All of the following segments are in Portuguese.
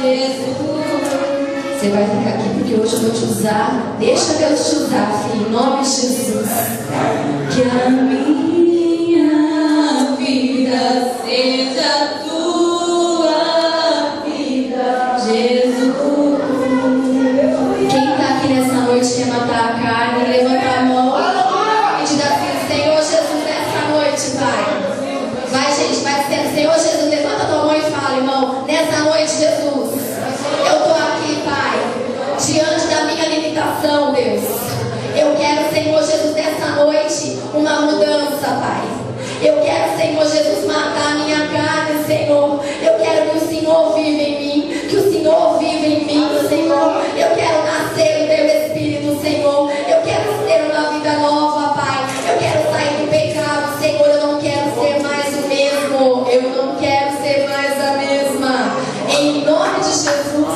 Você vai ficar aqui porque hoje eu vou te usar. Deixa Deus te usar, filho, em nome de Jesus. Que a minha vida seja tua vida, Jesus. Quem está aqui nessa noite quer matar a carne, levanta a mão e diga assim: Senhor Jesus, nessa noite, Pai. Vai, gente, vai dizendo: Senhor Jesus, levanta a tua mão e fala, irmão. Nessa noite, Jesus, eu estou aqui, Pai, diante da minha limitação, Deus. Eu quero, Senhor Jesus, nessa noite, uma mudança, Pai. Eu quero, Senhor Jesus, matar a minha carne, Senhor. Eu quero que o Senhor viva em mim, que o Senhor viva em mim, Senhor. Eu quero nascer no Teu Espírito, Senhor. Eu quero ter uma vida nova, Pai. Eu quero sair do pecado, Senhor. Eu não quero ser mais o mesmo. Eu não quero ser mais a mesma. Em nome de Jesus,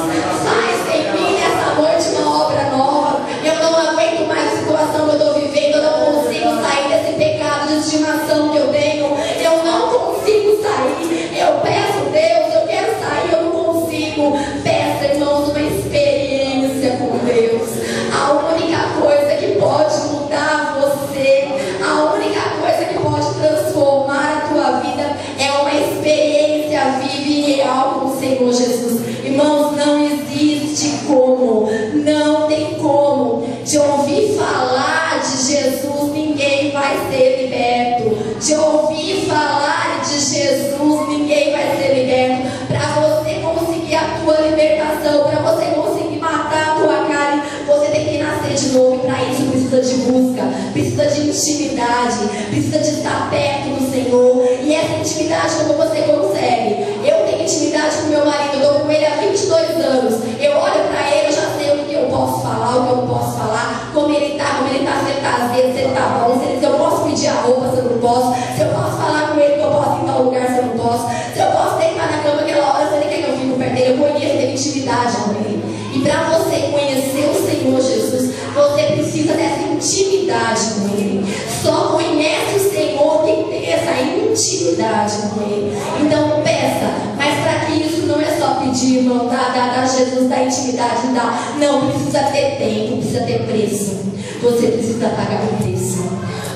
faz em mim nessa noite uma obra nova. Eu não aguento mais a situação que eu estou vivendo. Eu não consigo sair desse pecado de estimação que eu tenho. Eu não consigo sair. Eu peço, Deus, eu quero sair, eu não consigo. Peça, irmãos, uma experiência com Deus. A única coisa que pode mudar você, a única coisa que pode transformar a tua vida é uma experiência viva e real com o Senhor Jesus. Irmãos, não existe como, não tem como. De ouvir falar de Jesus, ninguém vai ser liberto. De ouvir falar de Jesus, ninguém vai ser liberto. Para você conseguir a tua libertação, para você conseguir matar a tua carne, você tem que nascer de novo. E para isso precisa de busca, precisa de intimidade, precisa de estar perto do Senhor. E essa intimidade, como você consegue? Eu tenho intimidade com meu marido, eu estou com ele há 22 anos. Eu olho para ele, eu já sei o que eu posso falar, o que eu não posso falar, como ele está, se ele está azedo, se ele está bom, se eu posso pedir a roupa, se eu não posso, se eu posso falar com ele que eu posso ir em tal lugar, se eu não posso, se eu posso deitar na cama aquela hora, se ele quer que eu fique perto dele. Eu conheço, tenho intimidade com ele. E para você conhecer o Senhor Jesus, você precisa dessa intimidade com ele. Só conhece o Senhor quem tem essa intimidade com ele. Então peça, mas para que isso não é só pedir, irmão, dá Jesus, dá intimidade, dá. Não, precisa ter tempo, precisa ter preço. Você precisa pagar o preço.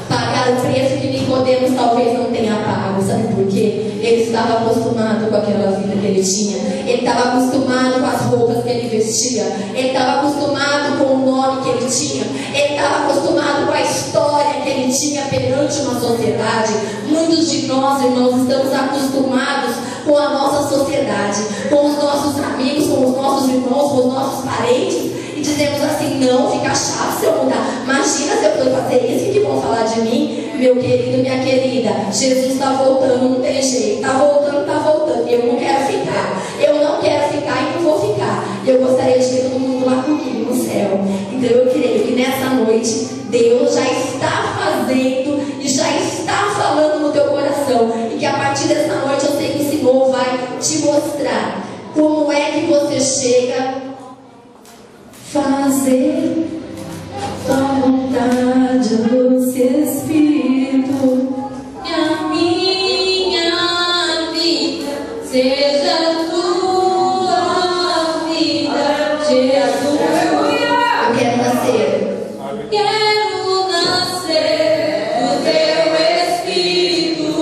Pagar o preço que Nicodemos talvez não tenha pago. Sabe por quê? Ele estava acostumado com aquela vida que ele tinha. Ele estava acostumado com as roupas que ele vestia. Ele estava acostumado com o nome que ele tinha. Ele estava acostumado com a história que ele tinha perante uma sociedade. Muitos de nós, irmãos, estamos acostumados com a nossa sociedade, com os nossos amigos, com os nossos irmãos, com os nossos parentes. E dizemos assim: não, fica chato se eu mudar. Imagina se eu for fazer isso, o que vão falar de mim? Meu querido, minha querida, Jesus está voltando, não tem jeito. Está voltando, está voltando. Eu não quero ficar. Eu não quero ficar e não vou ficar. Eu gostaria de ver todo mundo lá comigo no céu. Então eu creio que nessa noite Deus já está fazendo e já está falando no teu coração. E que a partir dessa noite eu sei que o Senhor vai te mostrar como é que você chega fazer tua vontade, doce Espírito. Que a minha vida seja tua vida, Jesus. Eu quero nascer. Quero nascer do teu Espírito.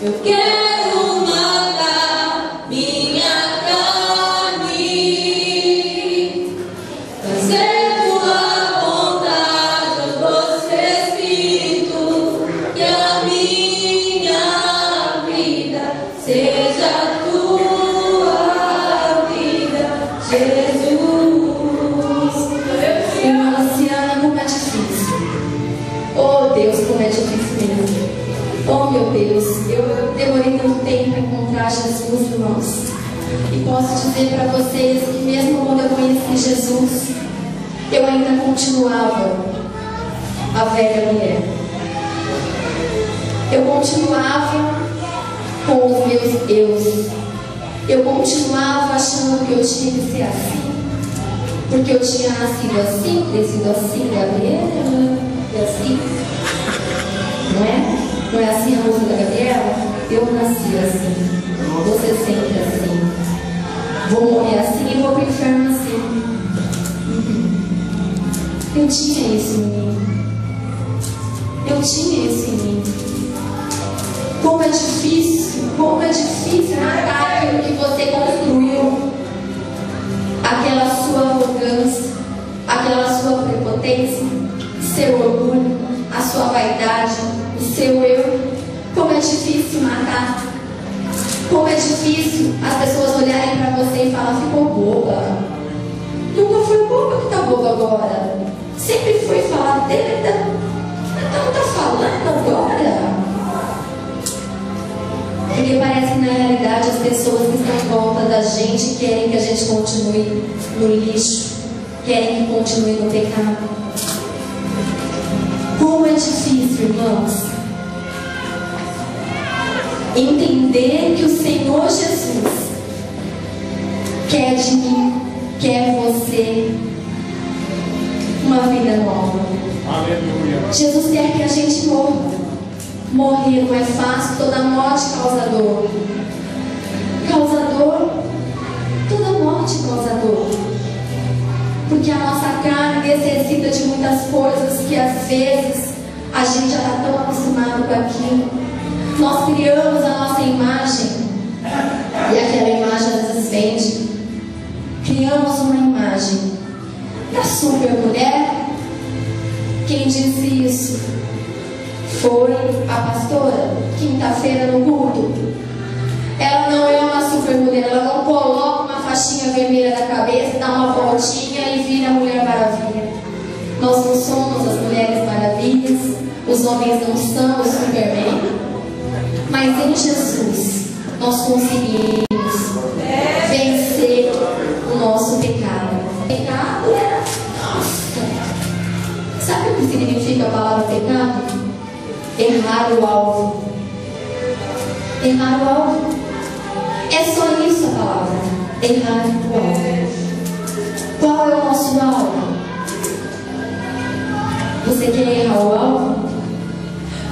Eu quero matar minha carne, fazer tua vontade, doce Espírito. Que a minha vida seja tua vida, Jesus. Irmã Luciana, como é difícil. Oh Deus, como é difícil mesmo. Oh meu Deus, eu demorei tanto tempo para encontrar Jesus, irmãos. E posso dizer para vocês que mesmo quando eu conheci Jesus, eu ainda continuava a velha mulher. Eu continuava com os meus eus. Eu continuava achando que eu tinha que ser assim, porque eu tinha nascido assim, crescido assim, Gabriela, e assim. Não é? Não é assim a música da Gabriela? Eu nasci assim, você sempre assim. tinha isso em mim. Eu tinha isso em mim. Como é difícil matar aquilo que você construiu. Aquela sua arrogância, aquela sua prepotência, seu orgulho, a sua vaidade, o seu eu. Como é difícil matar. Como é difícil as pessoas olharem para você e falar: ficou boba. Nunca foi boba que tá boba agora. Sempre foi falar dele, não tá falando agora. Porque parece que na realidade as pessoas que estão em volta da gente querem que a gente continue no lixo, querem que continue no pecado. Como é difícil, irmãos, entender que o Senhor Jesus quer de mim, quer você uma vida nova. Aleluia. Jesus quer que a gente morra. Morrer não é fácil, toda morte causa dor. Causa dor, toda morte causa dor. Porque a nossa carne necessita de muitas coisas que às vezes a gente já está tão acostumado com aquilo. Nós criamos a nossa imagem e aquela imagem às vezes vende. Criamos uma imagem da super mulher. Quem disse isso? Foi a pastora, quinta-feira no culto. Ela não é uma super mulher, ela não coloca uma faixinha vermelha na cabeça, dá uma voltinha e vira Mulher Maravilha. Nós não somos as Mulheres Maravilhas, os homens não são o Superman, mas em Jesus nós conseguimos vencer o nosso pecado. Pecado é... Nossa! Sabe o que significa a palavra pecado? Errar o alvo. Errar o alvo. É só isso a palavra. Errar o alvo. Qual é o nosso alvo? Você quer errar o alvo?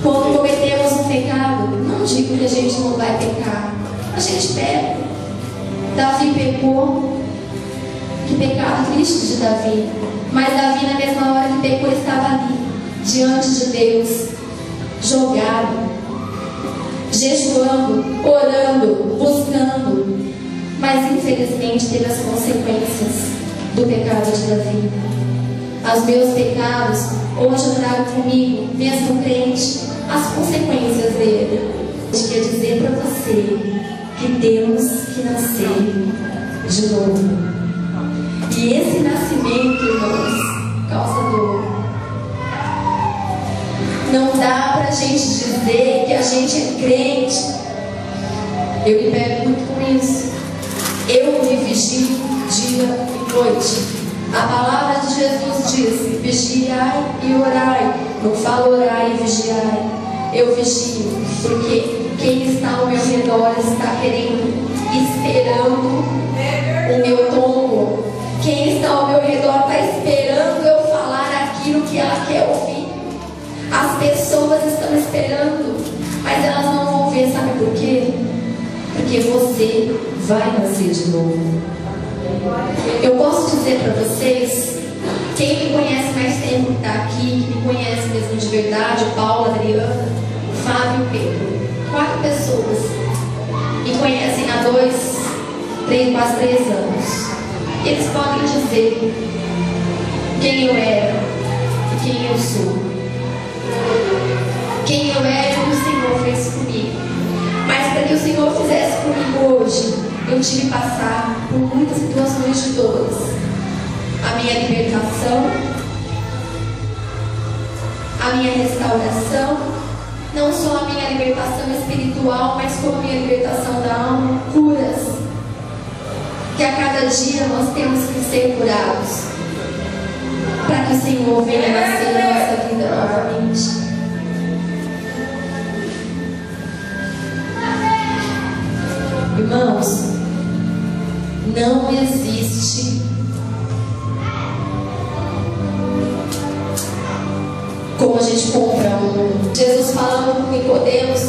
Quando cometemos um pecado, não digo que a gente não vai pecar. A gente peca. Davi pecou. Que pecado triste de Davi. Mas Davi, na mesma hora que pecou, estava ali, diante de Deus, jogado, jejuando, orando, buscando, mas infelizmente teve as consequências do pecado de Davi. Os meus pecados, hoje eu trago comigo, mesmo crente, as consequências dele. Eu quero dizer para você que temos que nascer de novo. E esse nascimento, irmãos, causa dor. Não dá pra gente dizer que a gente é crente. Eu me pego muito com isso. Eu me vigio dia e noite. A palavra de Jesus diz: vigiai e orai. Não fala orai e vigiai. Eu vigio, porque quem está ao meu redor está querendo, esperando o meu tombo. Quem está ao meu redor está esperando eu falar aquilo que ela quer ouvir. As pessoas estão esperando, mas elas não vão ver, sabe por quê? Porque você vai nascer de novo. Eu posso dizer para vocês, quem me conhece mais tempo que está aqui, que me conhece mesmo de verdade, Paula, Adriana, Fábio e Pedro, 4 pessoas me conhecem há 2, quase 3 anos. Eles podem dizer quem eu era e quem eu sou. Quem eu era e o que o Senhor fez comigo. Mas para que o Senhor fizesse comigo hoje, eu tive que passar por muitas situações de dores. A minha libertação, a minha restauração, não só a minha libertação espiritual, mas como a minha libertação da alma, curas. Que a cada dia nós temos que ser curados, para que o Senhor venha nascer na nossa vida novamente. Irmãos, não existe como a gente compra Jesus falando com Nicodemos,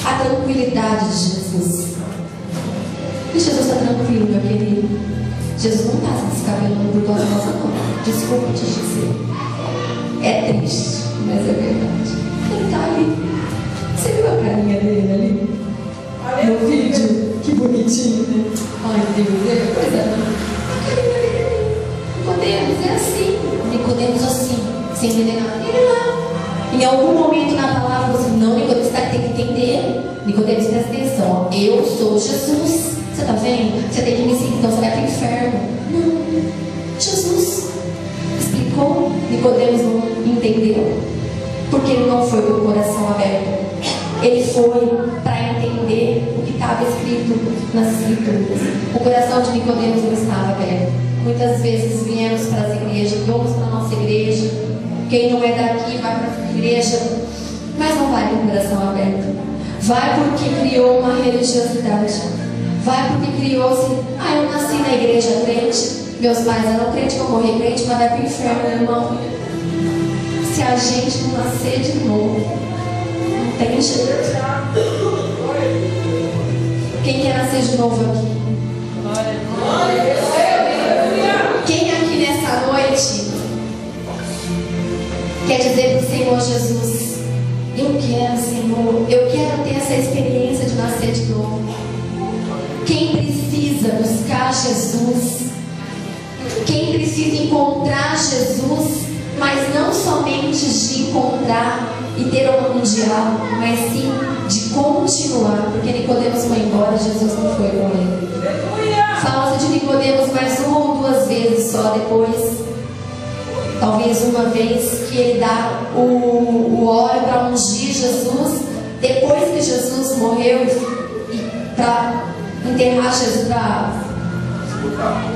a tranquilidade de Jesus. E Jesus está tranquilo, meu querido. Jesus não está se descabelando por causa nossa, não. Desculpa te dizer. É triste, mas é verdade. Ele tá ali. Você viu a carinha dele ali? No vídeo? Que bonitinho, né? Ai, Deus, é coisa linda. A carinha dele ali. Nicodemos é assim. Nicodemos assim, sem entender nada. Ele lá. Em algum momento na palavra, você não, Nicodemos tem que entender. Nicodemos, presta atenção. Eu sou Jesus. Você tá vendo? Você tem que me seguir, então você vai para o inferno. Não. Jesus explicou. Nicodemos não entendeu. Porque ele não foi com o coração aberto. Ele foi para entender o que estava escrito nas escrituras. O coração de Nicodemos não estava aberto. Muitas vezes viemos para as igrejas, vamos para a nossa igreja. Quem não é daqui vai para a igreja, mas não vai com o coração aberto. Vai porque criou uma religiosidade. Vai porque criou-se. Eu nasci na igreja crente. Meus pais eram crentes, vou morrer crente, mas vai para o inferno, meu irmão. Se a gente não nascer de novo, não tem jeito. Quem quer nascer de novo aqui? Quem aqui nessa noite quer dizer para o Senhor Jesus: eu quero, Senhor, eu quero ter essa experiência de nascer de novo. Quem precisa buscar Jesus, quem precisa encontrar Jesus, mas não somente de encontrar e ter um diálogo, mas sim de continuar, porque Nicodemos foi embora, Jesus não foi com ele. Fala-se de Nicodemos mais uma ou duas vezes só depois. Talvez uma vez que ele dá o óleo para ungir Jesus, depois que Jesus morreu, e para enterrar Jesus,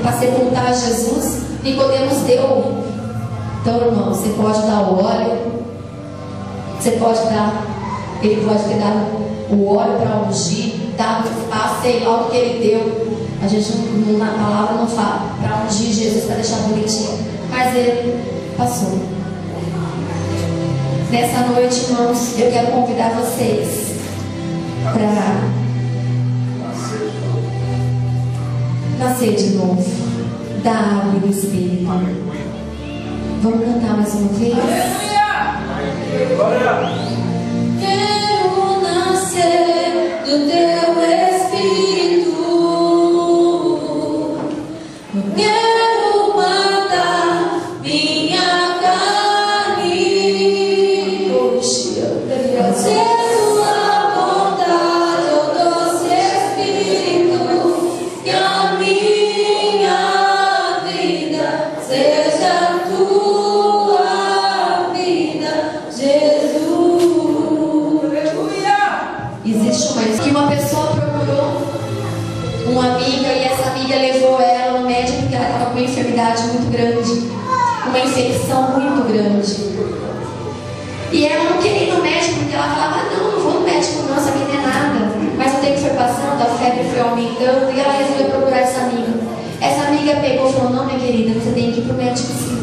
para sepultar Jesus, Nicodemos deu. Então, irmão, você pode dar o óleo, ele pode ter dado o óleo para ungir, dado espaço, sei lá o que ele deu. A gente na palavra não fala para ungir Jesus, para deixar bonitinho, mas ele passou. Nessa noite, irmãos, eu quero convidar vocês para nascer de novo da água do Espírito. Vamos cantar mais uma vez? Quero nascer do teu Espírito. Quero matar minha carne. Fazer tua vontade, ó doce Espírito. Que a minha vida seja tua vida, Jesus. Existe uma pessoa procurou uma amiga e essa amiga levou ela no médico porque ela estava com uma enfermidade muito grande, uma infecção muito grande. E ela não queria ir no médico porque ela falava: não vou no médico não, essa menina é nada. Mas o tempo foi passando, a febre foi aumentando e ela resolveu procurar essa amiga. Essa amiga pegou e falou: não, minha querida, você tem que ir pro médico sim.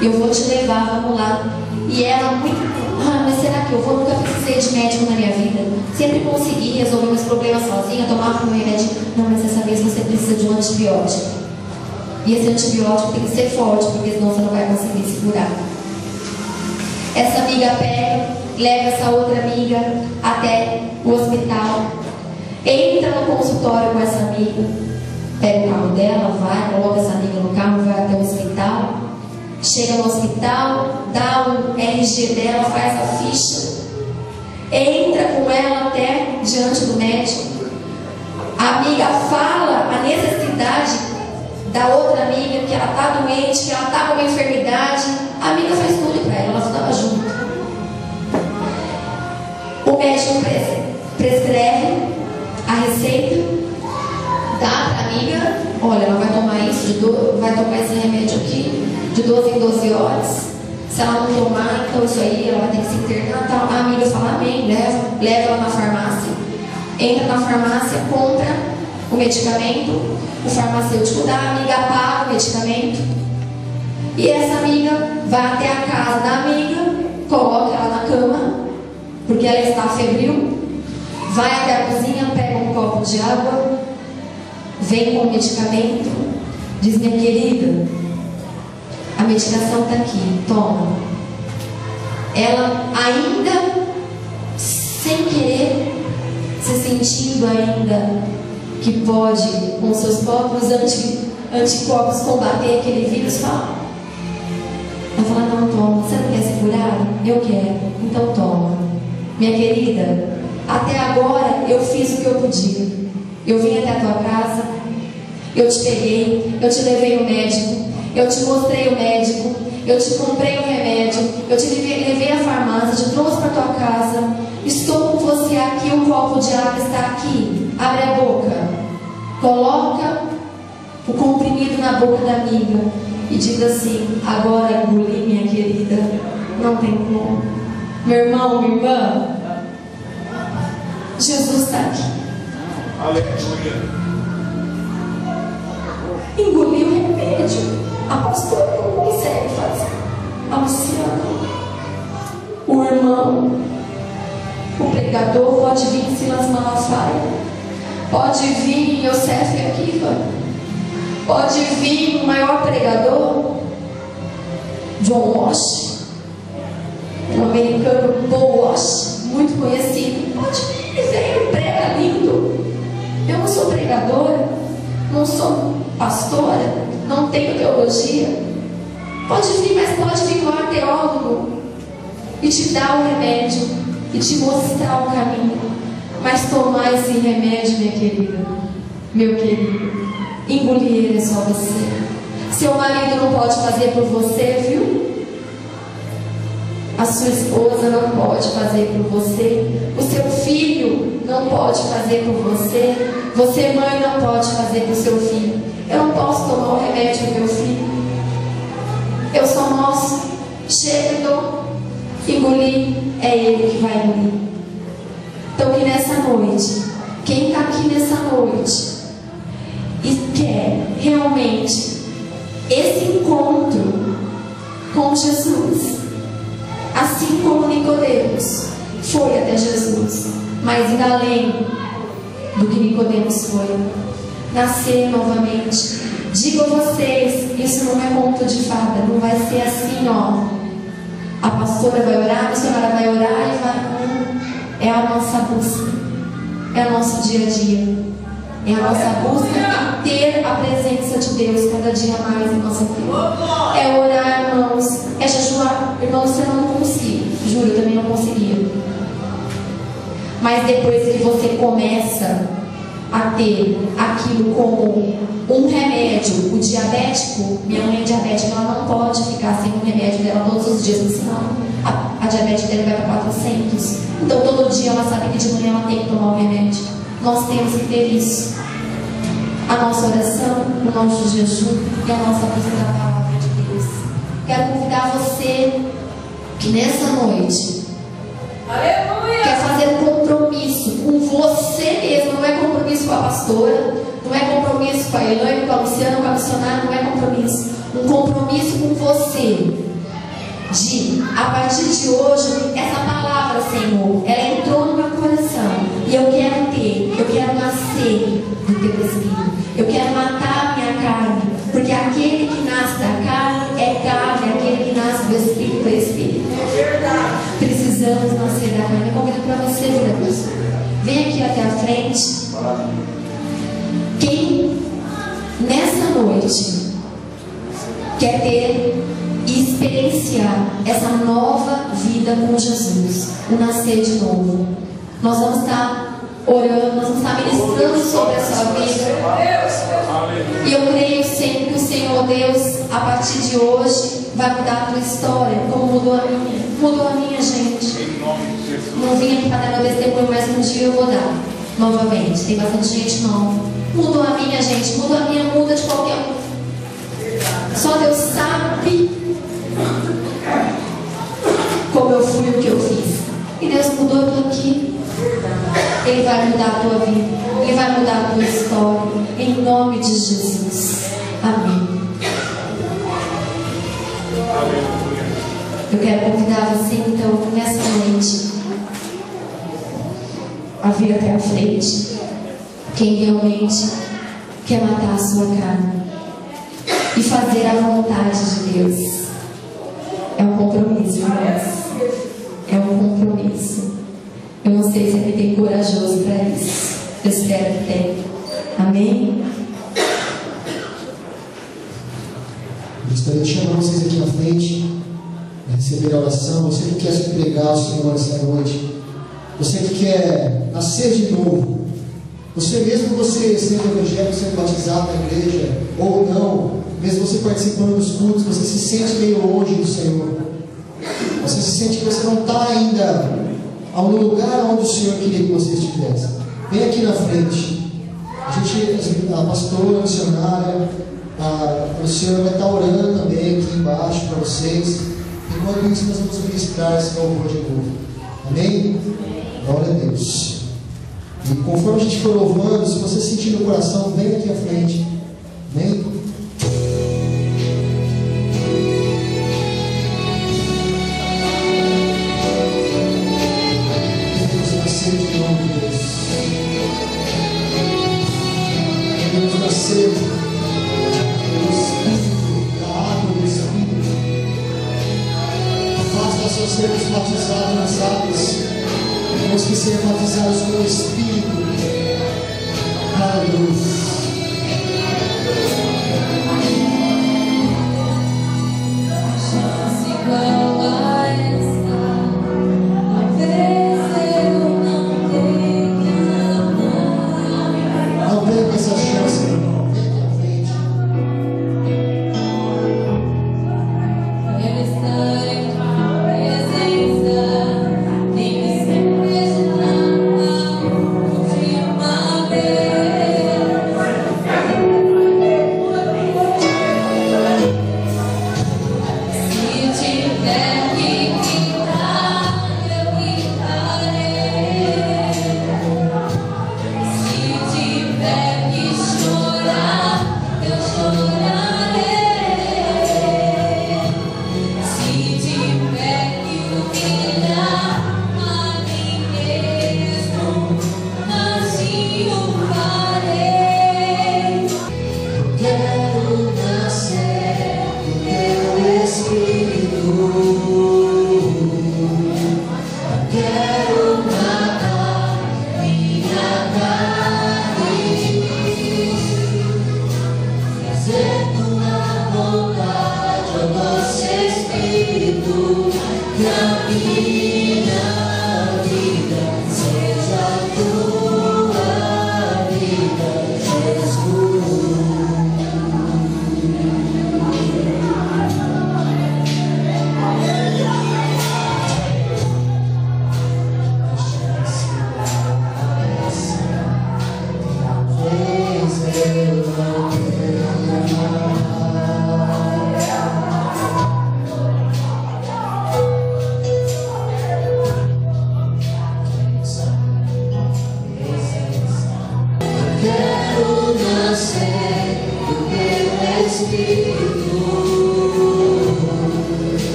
Eu vou te levar, vamos lá. E ela muito: mas será que eu vou? Nunca precisei de médico na minha vida. Sempre consegui resolver meus problemas sozinha, tomava meu remédio. Não, mas dessa vez você precisa de um antibiótico. E esse antibiótico tem que ser forte, porque senão você não vai conseguir segurar. Essa amiga pega, leva essa outra amiga até o hospital. Entra no consultório com essa amiga. Pega o carro dela, vai, coloca essa amiga no carro, vai até o hospital. Chega no hospital, dá o RG dela, faz a ficha, entra com ela até diante do médico. A amiga fala a necessidade da outra amiga, que ela está doente, que ela está com uma enfermidade. A amiga faz tudo para ela estava junto. O médico prescreve a receita, dá para a amiga: olha, ela vai tomar isso, vai tomar esse remédio aqui de 12 em 12 horas. Se ela não tomar, então isso aí, ela vai ter que se internar. Tal. A amiga fala: amém, leva ela na farmácia. Entra na farmácia, compra o medicamento, o farmacêutico dá, a amiga paga o medicamento. E essa amiga vai até a casa da amiga, coloca ela na cama, porque ela está febril, vai até a cozinha, pega um copo de água, vem com o medicamento, diz: minha querida, a medicação está aqui, toma. ela ainda sem querer, se sentindo ainda que pode, com seus próprios anticorpos, combater aquele vírus, fala. Ela fala, não, toma, você não quer se curar? Eu quero, então toma. Minha querida, até agora eu fiz o que eu podia. Eu vim até a tua casa, eu te peguei, eu te levei ao médico, eu te mostrei o médico, eu te comprei o remédio, eu te levei à farmácia, te trouxe para tua casa. Estou com você aqui, um copo de água está aqui. Abre a boca, coloca o comprimido na boca da amiga e diz assim: agora engoli, minha querida, não tem como. Meu irmão, minha irmã, Jesus está aqui. Aleluia. Engoliu o remédio. A pastora não consegue fazer. A Luciana, o irmão, o pregador, pode vir Silas Malafaia, pode vir Yosef Akiva, pode vir o maior pregador, John Walsh, um americano, Paul Walsh, muito conhecido. Pode vir, veio, prega lindo. Eu não sou pregadora, não sou pastora, não tenho teologia. Pode vir, mas pode vir com um teólogo e te dar o remédio e te mostrar o caminho. Mas tomar esse remédio, minha querida, meu querido, engolir ele é só você. Seu marido não pode fazer por você, viu? A sua esposa não pode fazer por você. O seu filho não pode fazer por você. Você, mãe, não pode fazer por seu filho. Eu não posso tomar o remédio do meu filho. Eu sou nosso. Chega, dou. Engolir, é ele que vai engolir. Então, que nessa noite, quem está aqui nessa noite e quer realmente esse encontro com Jesus, assim como Nicodemos foi até Jesus, mas ainda além do que Nicodemos foi, nascer novamente. Digo a vocês, isso não é conto de fada, não vai ser assim, ó. A pastora vai orar, a missionária vai orar e vai. É a nossa busca, é o nosso dia a dia, é a nossa busca em ter a presença de Deus cada dia mais em nossa vida. É orar, irmãos, é jejuar. Irmãos, eu não consigo, juro, eu também não conseguia. Mas depois que você começa a ter aquilo como um remédio, o diabético, minha mãe é diabética, ela não pode ficar sem o remédio dela todos os dias, senão a diabetes dela vai para 400. Então todo dia ela sabe que de manhã ela tem que tomar o remédio. Nós temos que ter isso. A nossa oração, o nosso jejum e a nossa busca da palavra de Deus. Quero convidar você que nessa noite, aleluia, quer fazer um compromisso com você mesmo. Não é compromisso com a pastora, não é compromisso com a Elaine, com a Luciana, com a missionária, não é compromisso. Um compromisso com você. De, a partir de hoje, essa palavra, Senhor, ela entrou no meu coração. E eu quero ter, eu quero nascer do teu Espírito. Eu quero matar a minha carne. Porque aquele que nasce da carne é carne, aquele que nasce do Espírito é Espírito. É verdade. Precisamos nascer da carne. Eu convido para você, filha Deus. Vem aqui até a frente. Quem nessa noite quer ter e experienciar essa nova vida com Jesus, o nascer de novo, nós vamos estar orando, nós vamos estar ministrando sobre a sua vida. E eu creio sempre que o Senhor Deus, a partir de hoje, vai mudar a tua história, como mudou a minha. Mudou a minha, gente. Não vim aqui para dar meu testemunho, mas um dia eu vou dar novamente. Tem bastante gente nova. Mudou a minha, gente. Mudou a minha, muda de qualquer um. Só Deus sabe como eu fui, o que eu fiz. E Deus mudou, eu estou aqui. Ele vai mudar a tua vida. Ele vai mudar a tua história. Em nome de Jesus. Amém. Eu quero convidar você, então, nessa noite, a vir até a frente. Quem realmente quer matar a sua carne e fazer a vontade de Deus. É um compromisso, irmãos. É um compromisso. Eu não sei se aqui tem corajoso para isso. Eu espero que tenha. Amém? Eu gostaria de chamar vocês aqui na frente, para receber a oração. Você que quer se entregar ao Senhor essa noite, você que quer nascer de novo, você mesmo você sendo evangélico, sendo batizado na igreja, ou não, mesmo você participando dos cultos, você se sente meio longe do Senhor. Você se sente que você não está ainda no lugar onde o Senhor queria que você estivesse. Vem aqui na frente. A pastora, a missionária, o Senhor vai estar orando também aqui embaixo para vocês. Enquanto isso, nós vamos ministrar esse louvor de novo. Amém? Glória a Deus. E conforme a gente for louvando, se você sentir no coração, vem aqui à frente. Amém? Queremos nascer de novo, Deus. Queremos nascer do Espírito, da água do Espírito. Basta só sermos batizados nas águas. Temos que ser batizados com o Espírito. Aleluia.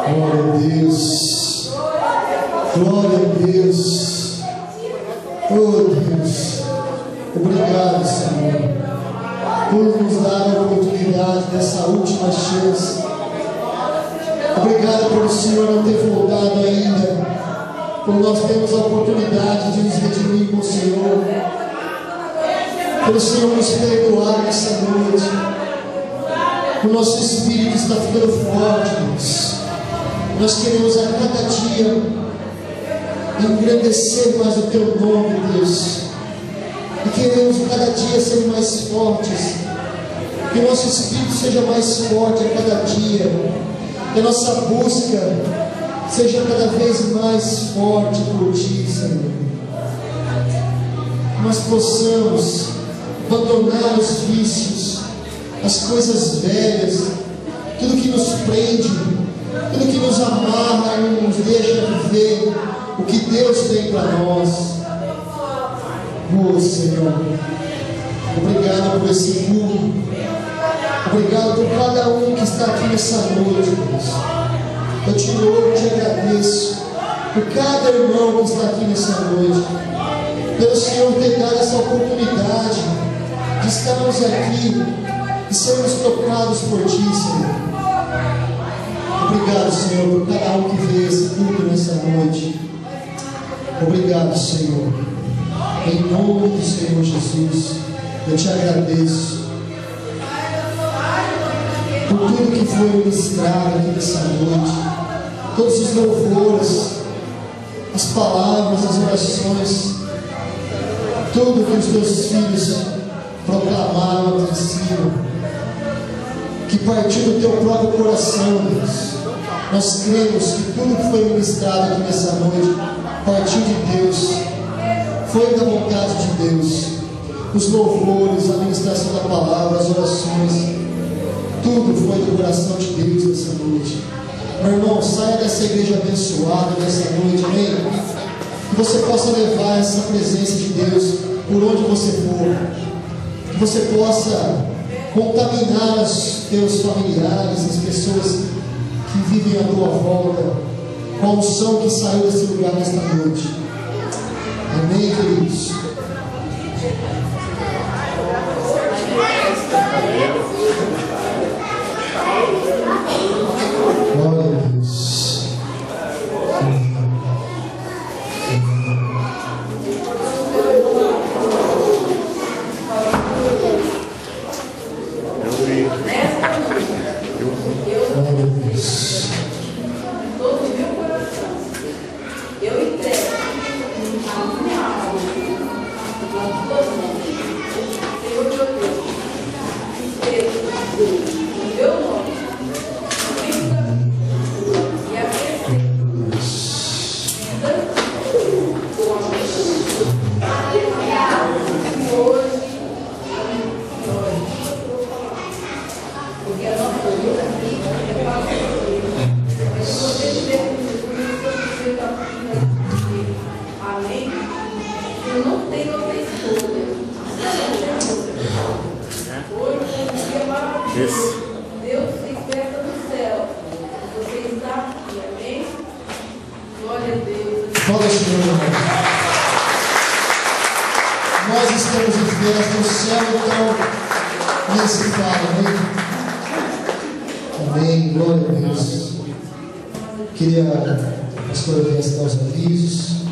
Glória a Deus. Glória a Deus. Oh Deus. Obrigado, Senhor, por nos dar a oportunidade dessa última chance Obrigado por o Senhor não ter voltado ainda, por nós termos a oportunidade de nos redimir com o Senhor, pelo Senhor nos perdoar nessa noite. O nosso espírito está ficando forte, Deus. Nós queremos a cada dia engrandecer mais o Teu nome, Deus. E queremos cada dia ser mais fortes. Que o nosso espírito seja mais forte a cada dia. Que a nossa busca seja cada vez mais forte por Ti, Senhor. Que nós possamos abandonar os vícios, as coisas velhas, tudo que nos prende, tudo que nos amarra e não nos deixa viver o que Deus tem para nós. Oh, Senhor, obrigado por esse culto. Obrigado por cada um que está aqui nessa noite, Deus. Eu te louvo e te agradeço por cada irmão que está aqui nessa noite, pelo Senhor ter dado essa oportunidade de estarmos aqui e sermos tocados por Ti, Senhor. Obrigado, Senhor, por cada um que veio esse culto nessa noite. Obrigado, Senhor. Em nome do Senhor Jesus, eu te agradeço por tudo que foi ministrado aqui nessa noite, todos os louvores, as palavras, as orações, tudo que os Teus filhos proclamaram aqui em cima, que partiu do Teu próprio coração, Deus. Nós cremos que tudo que foi ministrado aqui nessa noite partiu de Deus, foi da vontade de Deus. Os louvores, a ministração da palavra, as orações, tudo foi do coração de Deus nessa noite. Meu irmão, saia dessa igreja abençoada nessa noite, amém? Que você possa levar essa presença de Deus por onde você for. Que você possa contaminar os teus familiares, as pessoas que vivem à tua volta, com a unção que saiu desse lugar nesta noite. Amém, queridos? Glória a Deus. Queria, pastor, dar os avisos.